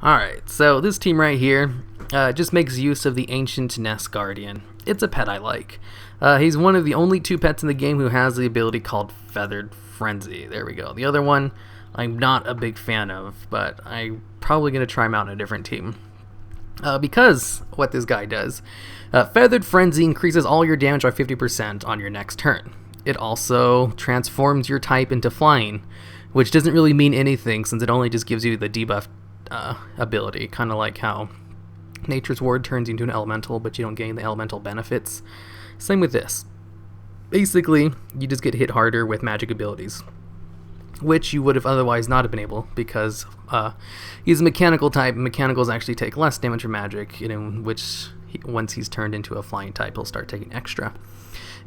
Alright, so this team right here just makes use of the Ancient Nest Guardian. It's a pet I like. He's one of the only 2 pets in the game who has the ability called Feathered Frenzy. There we go. The other one I'm not a big fan of, but I'm probably going to try him out on a different team. Because what this guy does, Feathered Frenzy increases all your damage by 50% on your next turn. It also transforms your type into flying, which doesn't really mean anything since it only just gives you the debuff ability, kind of like how Nature's Ward turns you into an elemental, but you don't gain the elemental benefits. Same with this. Basically, you just get hit harder with magic abilities, which you would have otherwise not have been able, because he's a mechanical type. Mechanicals actually take less damage from magic, which once he's turned into a flying type, he'll start taking extra.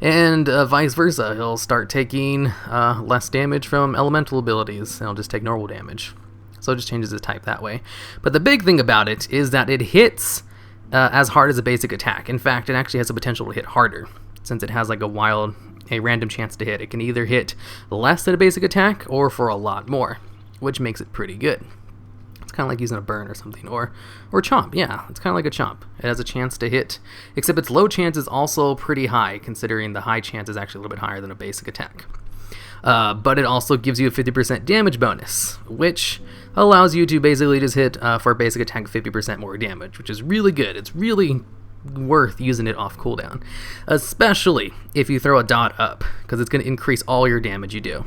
And vice versa, he'll start taking less damage from elemental abilities, and he'll just take normal damage. So it just changes his type that way. But the big thing about it is that it hits as hard as a basic attack. In fact, it actually has the potential to hit harder, since it has like a random chance to hit. It can either hit less than a basic attack or for a lot more, which makes it pretty good. It's kind of like using a burn or something, or chomp. Yeah, it's kind of like a chomp. It has a chance to hit, except its low chance is also pretty high, considering the high chance is actually a little bit higher than a basic attack. But it also gives you a 50% damage bonus, which allows you to basically just hit for a basic attack 50% more damage, which is really good. It's really worth using it off cooldown, especially if you throw a dot up, because it's going to increase all your damage you do.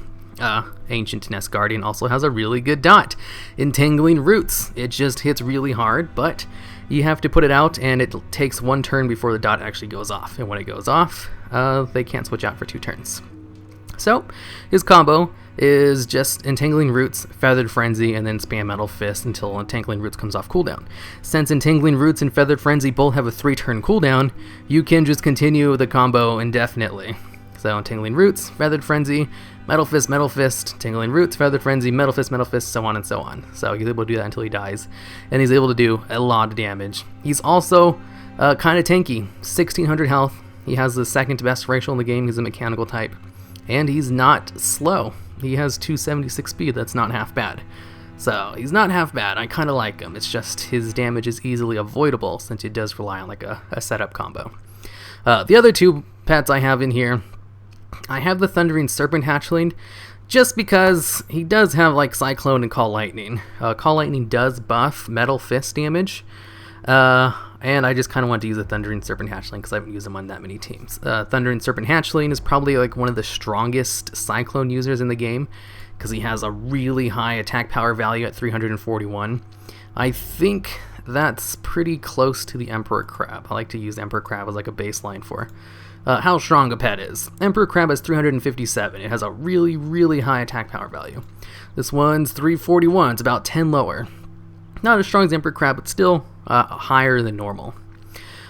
Ancient Nest Guardian also has a really good dot, Entangling Roots. It just hits really hard, but you have to put it out, and it takes 1 turn before the dot actually goes off, and when it goes off, they can't switch out for 2 turns. So his combo is just Entangling Roots, Feathered Frenzy, and then spam Metal Fist until Entangling Roots comes off cooldown. Since Entangling Roots and Feathered Frenzy both have a 3-turn cooldown, you can just continue the combo indefinitely. So Entangling Roots, Feathered Frenzy, Metal Fist, Entangling Roots, Feathered Frenzy, Metal Fist, so on and so on. So he's able to do that until he dies, and he's able to do a lot of damage. He's also kind of tanky, 1600 health. He has the 2nd best racial in the game. He's a mechanical type, and he's not slow. He has 276 speed. That's not half bad. So he's not half bad. I kind of like him. It's just his damage is easily avoidable since it does rely on like a setup combo. The other 2 pets I have in here, I have the Thundering Serpent Hatchling, just because he does have like Cyclone and Call Lightning. Call Lightning does buff Metal Fist damage, and I just kind of want to use a Thundering Serpent Hatchling because I haven't used him on that many teams. Thundering Serpent Hatchling is probably like one of the strongest Cyclone users in the game, because he has a really high attack power value at 341. I think that's pretty close to the Emperor Crab. I like to use Emperor Crab as like a baseline for how strong a pet is. Emperor Crab has 357. It has a really, really high attack power value. This one's 341. It's about 10 lower. Not as strong as Emperor Crab, but still higher than normal.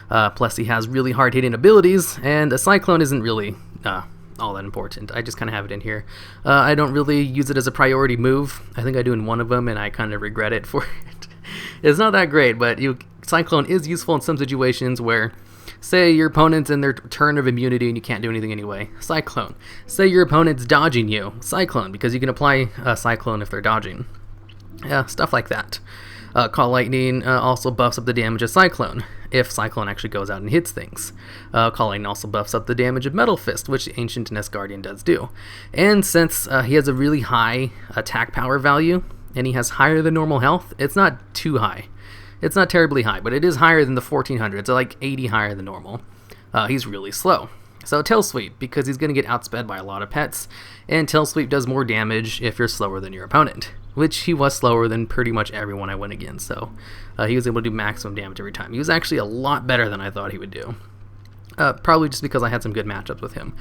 Plus he has really hard hitting abilities, and the Cyclone isn't really all that important. I just kind of have it in here. I don't really use it as a priority move. I think I do in one of them, and I kind of regret it for it. It's not that great, but Cyclone is useful in some situations where, say your opponent's in their turn of immunity and you can't do anything anyway. Cyclone. Say your opponent's dodging you. Cyclone, because you can apply Cyclone if they're dodging. Yeah, stuff like that. Call Lightning also buffs up the damage of Cyclone, if Cyclone actually goes out and hits things. Call Lightning also buffs up the damage of Metal Fist, which the Ancient Nest Guardian does do. And since he has a really high attack power value, and he has higher than normal health, it's not too high. It's not terribly high, but it is higher than the 1400. It's like 80 higher than normal. He's really slow. So Tail Sweep, because he's going to get outsped by a lot of pets, and Tail Sweep does more damage if you're slower than your opponent, which he was slower than pretty much everyone I went against, so he was able to do maximum damage every time. He was actually a lot better than I thought he would do. Probably just because I had some good matchups with him.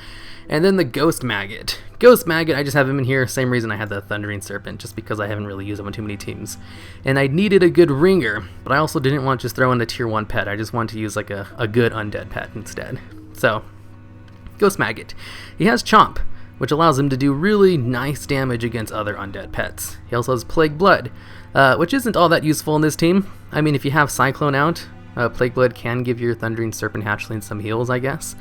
And then the Ghost Maggot. Ghost Maggot, I just have him in here, same reason I had the Thundering Serpent, just because I haven't really used him on too many teams. And I needed a good ringer, but I also didn't want to just throw in the tier 1 pet. I just wanted to use like a good undead pet instead. So, Ghost Maggot. He has Chomp, which allows him to do really nice damage against other undead pets. He also has Plague Blood, which isn't all that useful in this team. I mean, if you have Cyclone out, Plague Blood can give your Thundering Serpent Hatchling some heals, I guess.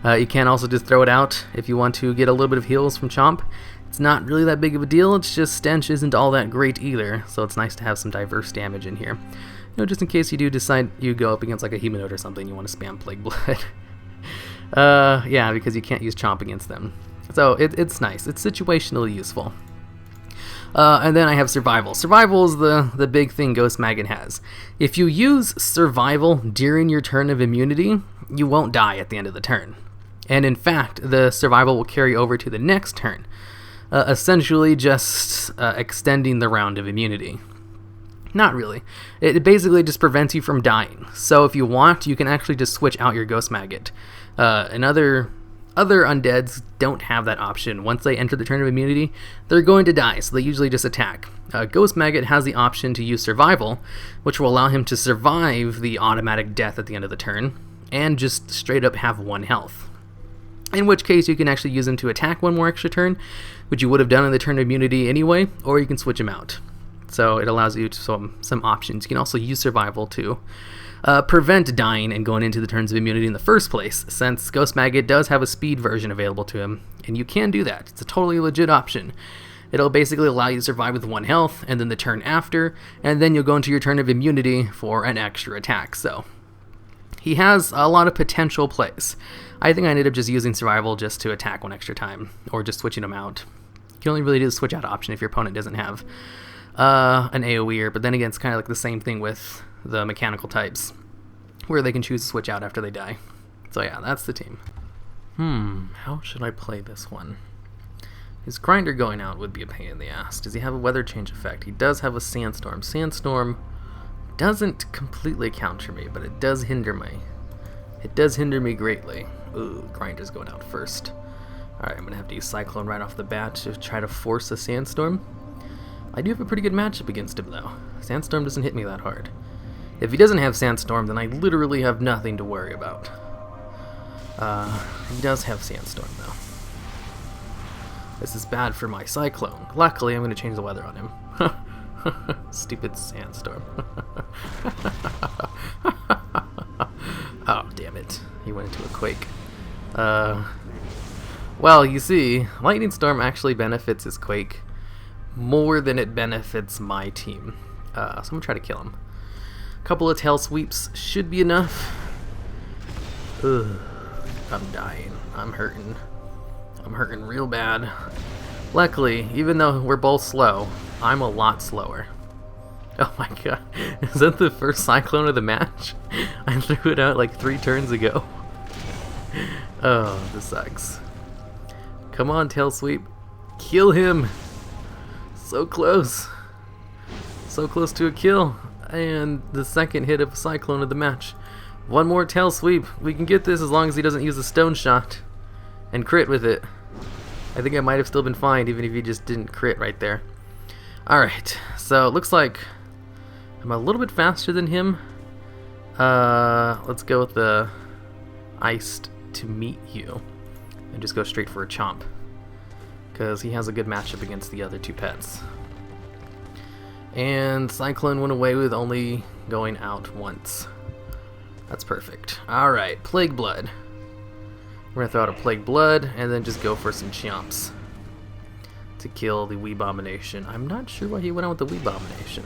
You can also just throw it out if you want to get a little bit of heals from Chomp. It's not really that big of a deal, it's just Stench isn't all that great either, so it's nice to have some diverse damage in here. You know, just in case you do decide you go up against like a Humanoid or something, you want to spam Plague Blood. Yeah, because you can't use Chomp against them. So it's nice, it's situationally useful. And then I have Survival. Survival is the big thing Ghost Maggot has. If you use Survival during your turn of immunity, you won't die at the end of the turn. And in fact, the Survival will carry over to the next turn. Essentially just extending the round of immunity. Not really. It basically just prevents you from dying. So if you want, you can actually just switch out your Ghost Maggot. And other undeads don't have that option. Once they enter the turn of immunity, they're going to die, so they usually just attack. Ghost Maggot has the option to use Survival, which will allow him to survive the automatic death at the end of the turn, and just straight up have 1 health. In which case, you can actually use him to attack 1 more extra turn, which you would have done in the turn of immunity anyway, or you can switch him out. So it allows you some options. You can also use Survival to prevent dying and going into the turns of immunity in the first place, since Ghost Maggot does have a speed version available to him, and you can do that. It's a totally legit option. It'll basically allow you to survive with 1 health, and then the turn after, and then you'll go into your turn of immunity for an extra attack. So he has a lot of potential plays. I think I ended up just using Survival just to attack 1 extra time, or just switching him out. You can only really do the switch out option if your opponent doesn't have an AoE'er, but then again, it's kind of like the same thing with the mechanical types, where they can choose to switch out after they die. So yeah, that's the team. How should I play this one? His Grinder going out would be a pain in the ass. Does he have a weather change effect? He does have a Sandstorm. Sandstorm doesn't completely counter me, but it does hinder me. It does hinder me greatly. Ooh, Grinder's going out first. Alright, I'm going to have to use Cyclone right off the bat to try to force a Sandstorm. I do have a pretty good matchup against him, though. Sandstorm doesn't hit me that hard. If he doesn't have Sandstorm, then I literally have nothing to worry about. He does have Sandstorm, though. This is bad for my Cyclone. Luckily, I'm going to change the weather on him. Stupid Sandstorm. Oh, damn it. He went into a quake. Well, you see, Lightning Storm actually benefits his quake more than it benefits my team. So I'm going to try to kill him. A couple of tail sweeps should be enough. Ugh, I'm dying. I'm hurting. I'm hurting real bad. Luckily, even though we're both slow, I'm a lot slower. Oh my god. Is that the first Cyclone of the match? I threw it out like 3 turns ago. Oh, this sucks. Come on, tail sweep. Kill him. So close. So close to a kill. And the second hit of Cyclone of the match. 1 more tail sweep. We can get this as long as he doesn't use a stone shot and crit with it. I think I might have still been fine even if he just didn't crit right there. Alright, so it looks like I'm a little bit faster than him. Let's go with the Iced to meet you and just go straight for a Chomp, because he has a good matchup against the other 2 pets. And Cyclone went away with only going out once. That's perfect. Alright, Plague Blood. We're going to throw out a Plague Blood and then just go for some Chomps to kill the Weebomination. I'm not sure why he went out with the Weebomination.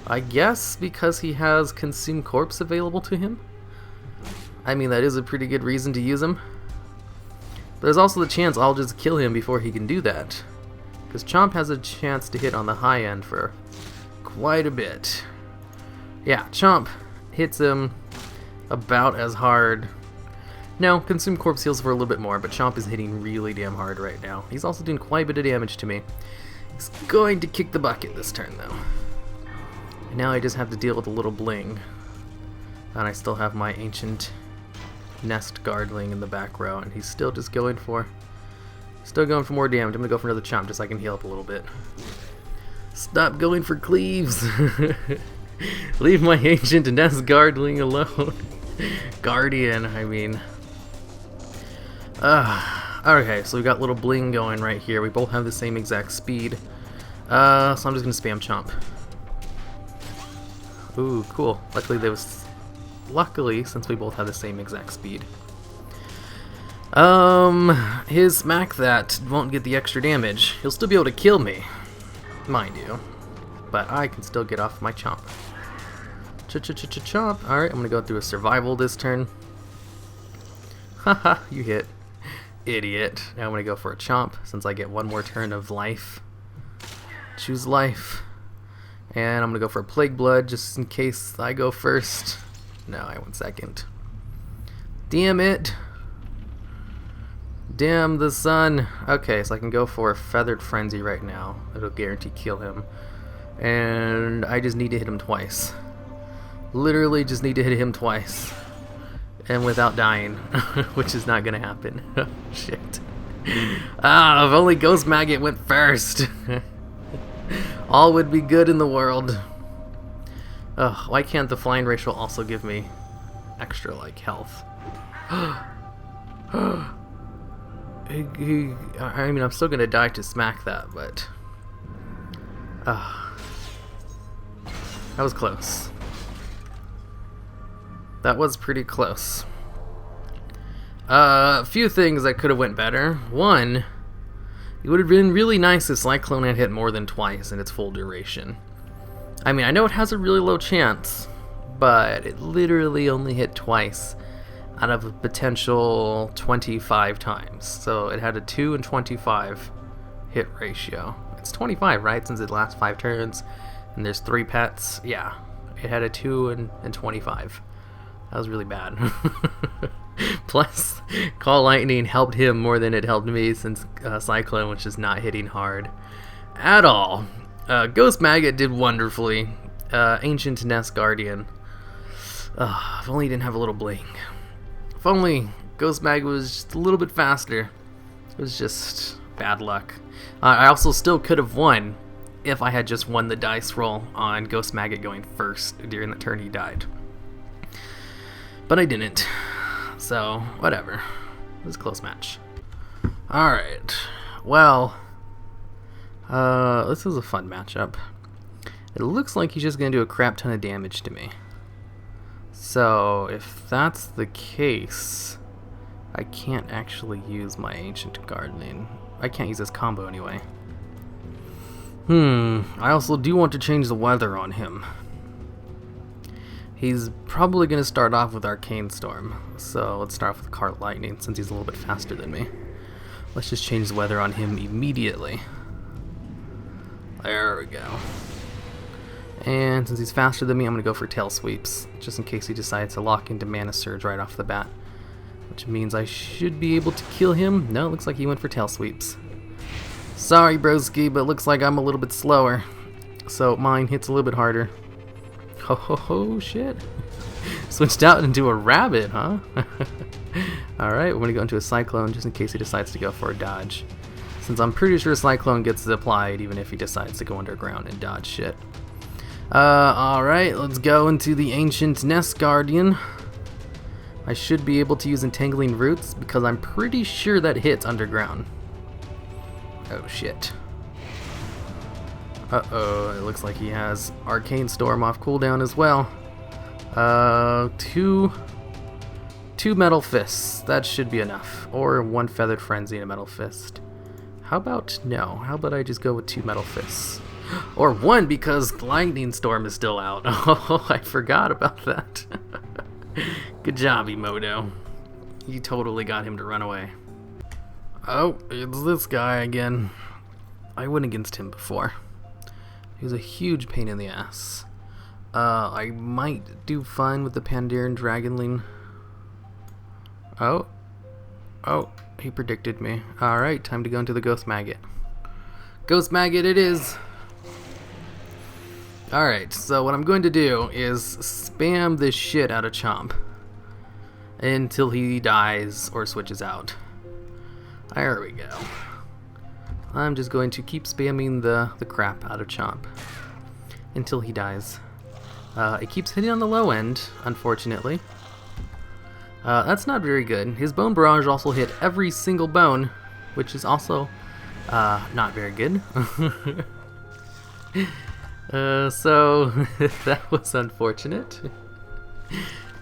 I guess because he has Consume Corpse available to him? I mean, that is a pretty good reason to use him. But there's also the chance I'll just kill him before he can do that, because Chomp has a chance to hit on the high end for quite a bit. Yeah, Chomp hits him about as hard. No, Consume Corpse heals for a little bit more, but Chomp is hitting really damn hard right now. He's also doing quite a bit of damage to me. He's going to kick the bucket this turn, though. And now I just have to deal with a little bling. And I still have my Ancient Nest Guardling in the back row, and he's still just going for... Still going for more damage. I'm going to go for another Chomp just so I can heal up a little bit. Stop going for cleaves! Leave my Ancient Nest Guardling alone. Guardian, I mean... okay, so we got little bling going right here. We both have the same exact speed. So I'm just gonna spam Chomp. Ooh, cool. Luckily, since we both have the same exact speed. His smack that won't get the extra damage. He'll still be able to kill me, mind you, but I can still get off my chomp. Chomp. Alright, I'm gonna go through a survival this turn. Haha, you hit. Idiot. Now I'm gonna go for a chomp since I get one more turn of life. Choose life. And I'm gonna go for a Plague Blood just in case I go first. No, I went second. Damn it. Damn the sun. Okay, so I can go for a Feathered Frenzy right now. It'll guarantee kill him. And I just need to hit him twice. Literally just need to hit him twice. And without dying. Which is not gonna happen. Oh, shit. Ah, if only Ghost Maggot went first. All would be good in the world. Ugh, why can't the flying racial also give me extra, like, health? I mean, I'm still gonna die to smack that, but... that was close. That was pretty close. A few things that could have went better. One, it would have been really nice if Cyclone had hit more than twice in its full duration. I mean, I know it has a really low chance, but it literally only hit twice out of a potential 25 times. So it had a 2 and 25 hit ratio. It's 25, right? Since it lasts 5 turns and there's 3 pets. Yeah, it had a 2 and 25. That was really bad. Plus, Call Lightning helped him more than it helped me since Cyclone was just not hitting hard at all. Ghost Maggot did wonderfully. Ancient Nest Guardian. If only he didn't have a little bling. If only Ghost Maggot was just a little bit faster. It was just bad luck. I also still could have won if I had just won the dice roll on Ghost Maggot going first during the turn he died. But I didn't. So, whatever. It was a close match. Alright. Well, this is a fun matchup. It looks like he's just going to do a crap ton of damage to me. So, if that's the case, I can't actually use my Ancient Gardening. I can't use this combo anyway. I also do want to change the weather on him. He's probably going to start off with Arcane Storm. So, let's start off with Cart Lightning since he's a little bit faster than me. Let's just change the weather on him immediately. There we go. And since he's faster than me, I'm going to go for Tail Sweeps, just in case he decides to lock into Mana Surge right off the bat. Which means I should be able to kill him. No, it looks like he went for Tail Sweeps. Sorry, broski, but it looks like I'm a little bit slower. So mine hits a little bit harder. Ho ho ho, shit. Switched out into a rabbit, huh? Alright, we're going to go into a Cyclone just in case he decides to go for a dodge. Since I'm pretty sure Cyclone gets applied even if he decides to go underground and dodge shit. Alright, let's go into the Ancient Nest Guardian. I should be able to use Entangling Roots because I'm pretty sure that hits underground. Oh shit. Uh-oh, it looks like he has Arcane Storm off cooldown as well. Two Metal Fists. That should be enough. Or 1 Feathered Frenzy and a Metal Fist. How about no? How about I just go with 2 Metal Fists? Or 1 because Lightning Storm is still out. Oh, I forgot about that. Good job, Emoto. You totally got him to run away. Oh, it's this guy again. I went against him before. He was a huge pain in the ass. I might do fine with the Pandaren Dragonling. Oh, he predicted me. Alright, time to go into the Ghost Maggot. Ghost Maggot it is! Alright, so what I'm going to do is spam this shit out of Chomp until he dies or switches out. There we go. I'm just going to keep spamming the crap out of Chomp until he dies. It keeps hitting on the low end, unfortunately. That's not very good. His Bone Barrage also hit every single bone, which is also not very good. So that was unfortunate.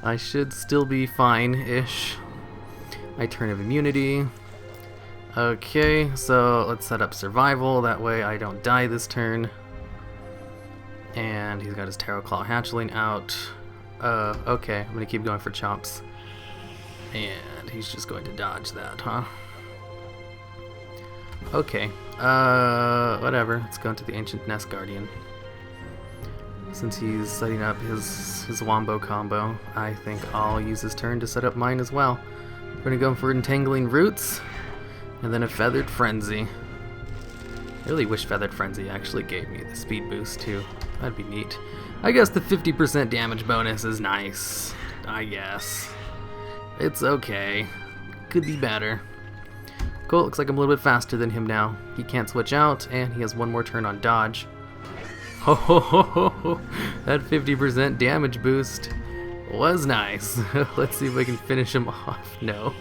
I should still be fine-ish. my turn of immunity. Okay, so let's set up survival, that way I don't die this turn. And he's got his Tarot Claw Hatchling out. Okay, I'm gonna keep going for chomps. And he's just going to dodge that, huh? Okay, whatever, let's go into the Ancient Nest Guardian. Since he's setting up his Wombo combo, I think I'll use his turn to set up mine as well. I'm gonna go for Entangling Roots, and then a Feathered Frenzy. I really wish Feathered Frenzy actually gave me the speed boost too. That'd be neat. I guess the 50% damage bonus is nice, I guess. It's okay. Could be better. Cool, looks like I'm a little bit faster than him now. He can't switch out, and he has one more turn on dodge. Ho ho ho ho ho! That 50% damage boost was nice. Let's see if I can finish him off. No.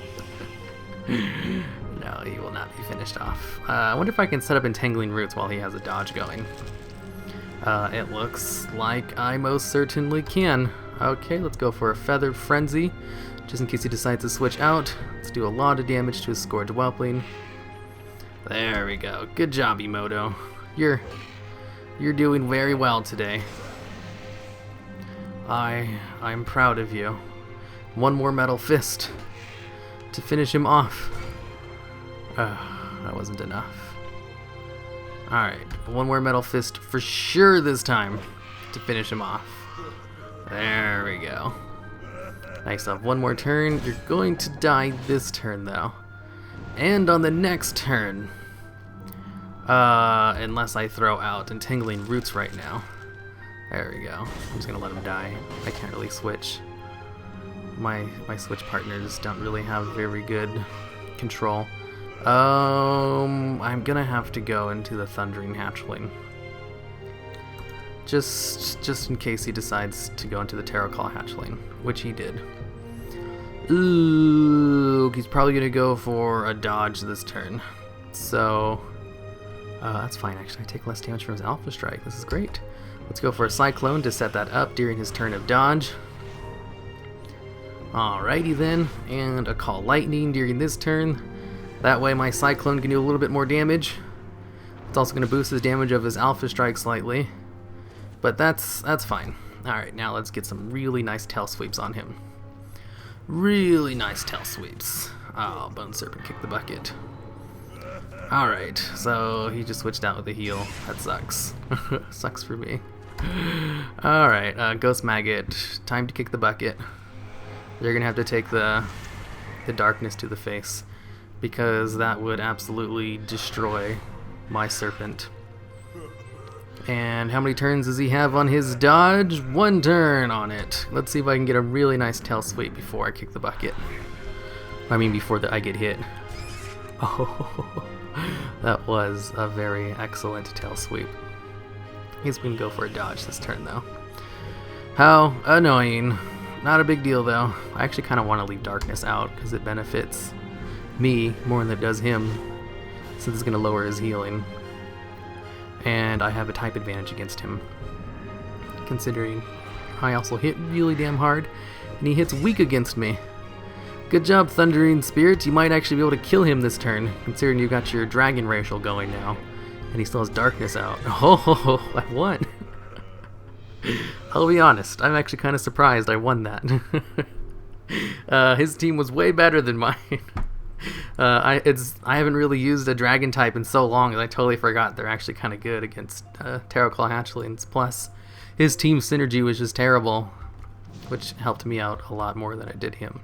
No, he will not be finished off. I wonder if I can set up Entangling Roots while he has a dodge going. It looks like I most certainly can. Okay, let's go for a Feathered Frenzy, just in case he decides to switch out. Let's do a lot of damage to his Scourge Whelpling. There we go. Good job, Emoto. You're doing very well today. I'm proud of you. One more Metal Fist to finish him off. That wasn't enough. Alright, one more Metal Fist for sure this time to finish him off. There we go. Nice, have one more turn. You're going to die this turn though. And on the next turn, unless I throw out Entangling Roots right now. There we go. I'm just gonna let him die. I can't really switch. My switch partners don't really have very good control. I'm gonna have to go into the Thundering Hatchling. Just in case he decides to go into the Tarot Claw Hatchling, which he did. Ooh, he's probably gonna go for a dodge this turn. So, that's fine actually. I take less damage from his Alpha Strike. This is great. Let's go for a Cyclone to set that up during his turn of dodge. Alrighty then, and a Call Lightning during this turn. That way my Cyclone can do a little bit more damage. It's also going to boost his damage of his Alpha Strike slightly. But that's fine. Alright, now let's get some really nice tail sweeps on him. Really nice tail sweeps. Oh, Bone Serpent kicked the bucket. Alright, so he just switched out with a heal. That sucks. Sucks for me. Alright, Ghost Maggot. Time to kick the bucket. You're going to have to take the darkness to the face, because that would absolutely destroy my Serpent. And how many turns does he have on his dodge? One turn on it. Let's see if I can get a really nice tail sweep before I kick the bucket. I mean before I get hit. Oh, that was a very excellent tail sweep. He's going to go for a dodge this turn though. How annoying. Not a big deal though. I actually kind of want to leave darkness out because it benefits me more than it does him, since it's going to lower his healing. And I have a type advantage against him, considering I also hit really damn hard, and he hits weak against me. Good job, Thundering Spirit. You might actually be able to kill him this turn, considering you got your Dragon Racial going now, and he still has darkness out. Oh, I won. I'll be honest, I'm actually kind of surprised I won that. His team was way better than mine. I haven't really used a dragon type in so long that I totally forgot they're actually kind of good against Tarot Claw Hatchlings. Plus, his team synergy was just terrible, which helped me out a lot more than it did him.